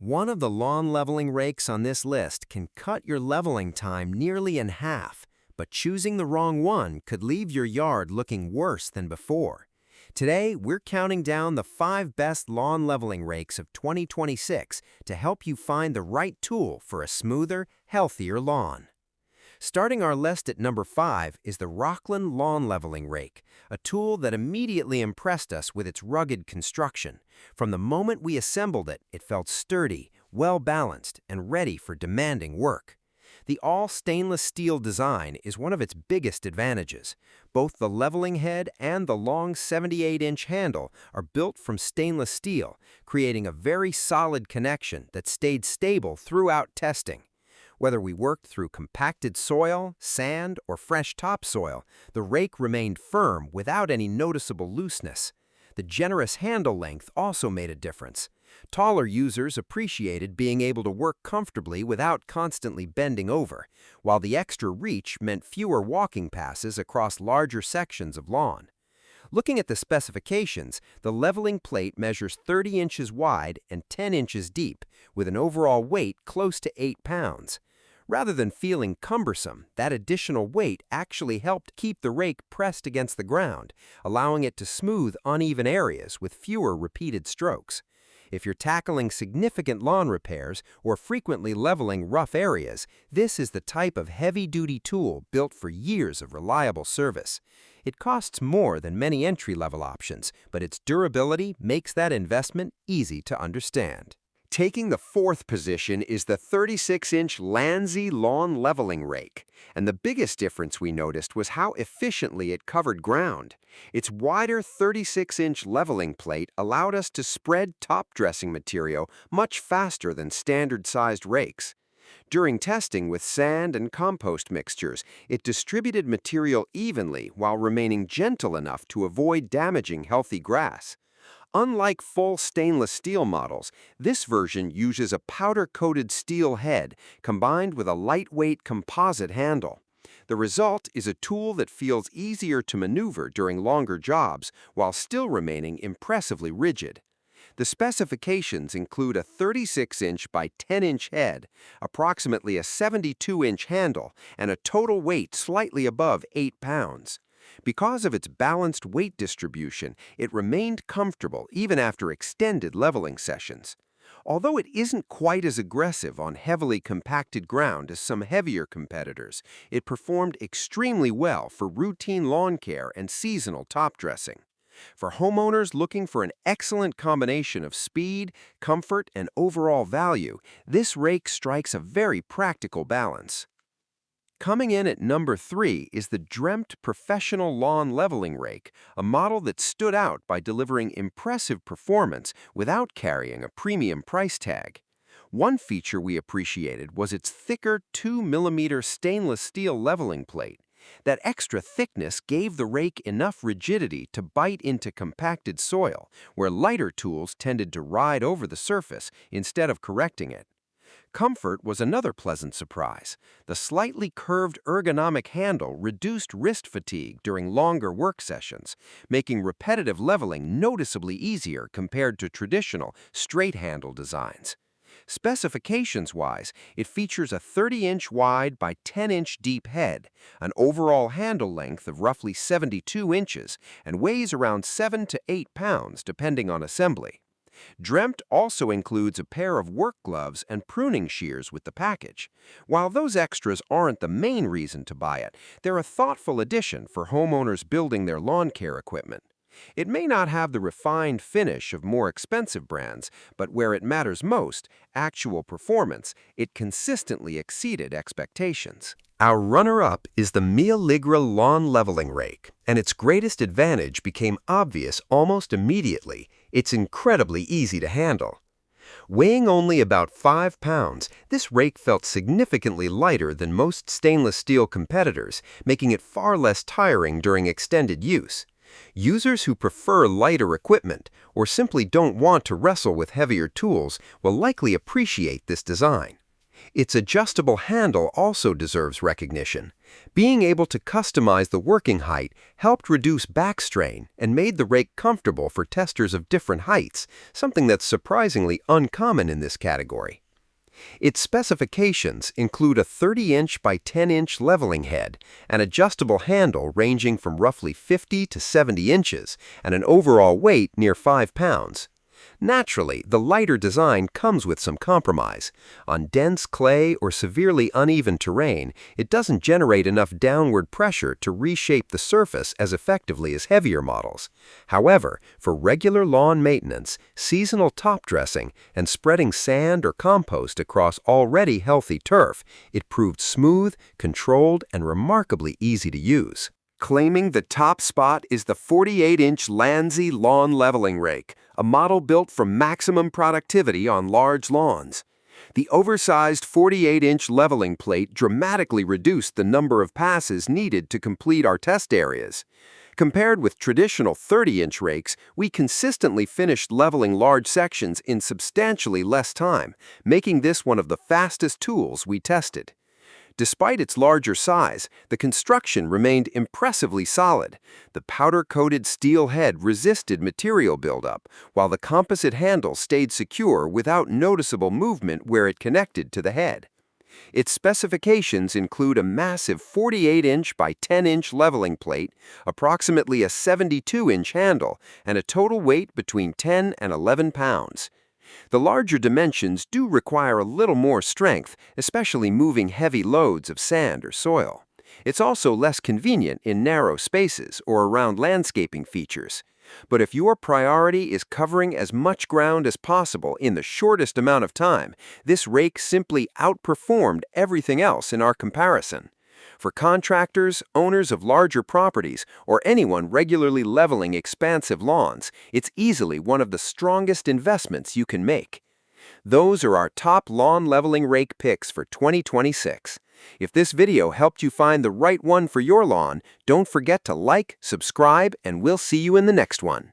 One of the lawn leveling rakes on this list can cut your leveling time nearly in half, but choosing the wrong one could leave your yard looking worse than before. Today, we're counting down the 5 best lawn leveling rakes of 2026 to help you find the right tool for a smoother, healthier lawn. Starting our list at number 5 is the Rocklin Lawn Leveling Rake, a tool that immediately impressed us with its rugged construction. From the moment we assembled it, it felt sturdy, well-balanced, and ready for demanding work. The all-stainless steel design is one of its biggest advantages. Both the leveling head and the long 78-inch handle are built from stainless steel, creating a very solid connection that stayed stable throughout testing. Whether we worked through compacted soil, sand, or fresh topsoil, the rake remained firm without any noticeable looseness. The generous handle length also made a difference. Taller users appreciated being able to work comfortably without constantly bending over, while the extra reach meant fewer walking passes across larger sections of lawn. Looking at the specifications, the leveling plate measures 30 inches wide and 10 inches deep, with an overall weight close to 8 pounds. Rather than feeling cumbersome, that additional weight actually helped keep the rake pressed against the ground, allowing it to smooth uneven areas with fewer repeated strokes. If you're tackling significant lawn repairs or frequently leveling rough areas, this is the type of heavy-duty tool built for years of reliable service. It costs more than many entry-level options, but its durability makes that investment easy to understand. Taking the 4th position is the 36-inch Landzie lawn leveling rake, and the biggest difference we noticed was how efficiently it covered ground. Its wider 36-inch leveling plate allowed us to spread top-dressing material much faster than standard-sized rakes. During testing with sand and compost mixtures, it distributed material evenly while remaining gentle enough to avoid damaging healthy grass. Unlike full stainless steel models, this version uses a powder-coated steel head combined with a lightweight composite handle. The result is a tool that feels easier to maneuver during longer jobs while still remaining impressively rigid. The specifications include a 36-inch by 10-inch head, approximately a 72-inch handle, and a total weight slightly above 8 pounds. Because of its balanced weight distribution, it remained comfortable even after extended leveling sessions. Although it isn't quite as aggressive on heavily compacted ground as some heavier competitors, it performed extremely well for routine lawn care and seasonal top dressing. For homeowners looking for an excellent combination of speed, comfort, and overall value, this rake strikes a very practical balance. Coming in at number 3 is the Dremmt Professional Lawn Leveling Rake, a model that stood out by delivering impressive performance without carrying a premium price tag. One feature we appreciated was its thicker 2mm stainless steel leveling plate. That extra thickness gave the rake enough rigidity to bite into compacted soil, where lighter tools tended to ride over the surface instead of correcting it. Comfort was another pleasant surprise. The slightly curved ergonomic handle reduced wrist fatigue during longer work sessions, making repetitive leveling noticeably easier compared to traditional straight handle designs. Specifications-wise, it features a 30-inch wide by 10-inch deep head, an overall handle length of roughly 72 inches, and weighs around 7 to 8 pounds depending on assembly. Dremmt also includes a pair of work gloves and pruning shears with the package. While those extras aren't the main reason to buy it, they're a thoughtful addition for homeowners building their lawn care equipment. It may not have the refined finish of more expensive brands, but where it matters most, actual performance, it consistently exceeded expectations. Our runner-up is the Meoligr Lawn Leveling Rake, and its greatest advantage became obvious almost immediately. It's incredibly easy to handle. Weighing only about 5 pounds, this rake felt significantly lighter than most stainless steel competitors, making it far less tiring during extended use. Users who prefer lighter equipment or simply don't want to wrestle with heavier tools will likely appreciate this design. Its adjustable handle also deserves recognition. Being able to customize the working height helped reduce back strain and made the rake comfortable for testers of different heights, something that's surprisingly uncommon in this category. Its specifications include a 30-inch by 10-inch leveling head, an adjustable handle ranging from roughly 50 to 70 inches, and an overall weight near 5 pounds. Naturally, the lighter design comes with some compromise. On dense clay or severely uneven terrain, it doesn't generate enough downward pressure to reshape the surface as effectively as heavier models. However, for regular lawn maintenance, seasonal top dressing, and spreading sand or compost across already healthy turf, it proved smooth, controlled, and remarkably easy to use. Claiming the top spot is the 48-inch Landzie lawn leveling rake, a model built for maximum productivity on large lawns. The oversized 48-inch leveling plate dramatically reduced the number of passes needed to complete our test areas. Compared with traditional 30-inch rakes, we consistently finished leveling large sections in substantially less time, making this one of the fastest tools we tested. Despite its larger size, the construction remained impressively solid. The powder-coated steel head resisted material buildup, while the composite handle stayed secure without noticeable movement where it connected to the head. Its specifications include a massive 48-inch by 10-inch leveling plate, approximately a 72-inch handle, and a total weight between 10 and 11 pounds. The larger dimensions do require a little more strength, especially moving heavy loads of sand or soil. It's also less convenient in narrow spaces or around landscaping features. But if your priority is covering as much ground as possible in the shortest amount of time, this rake simply outperformed everything else in our comparison. For contractors, owners of larger properties, or anyone regularly leveling expansive lawns, it's easily one of the strongest investments you can make. Those are our top lawn leveling rake picks for 2026. If this video helped you find the right one for your lawn, don't forget to like, subscribe, and we'll see you in the next one.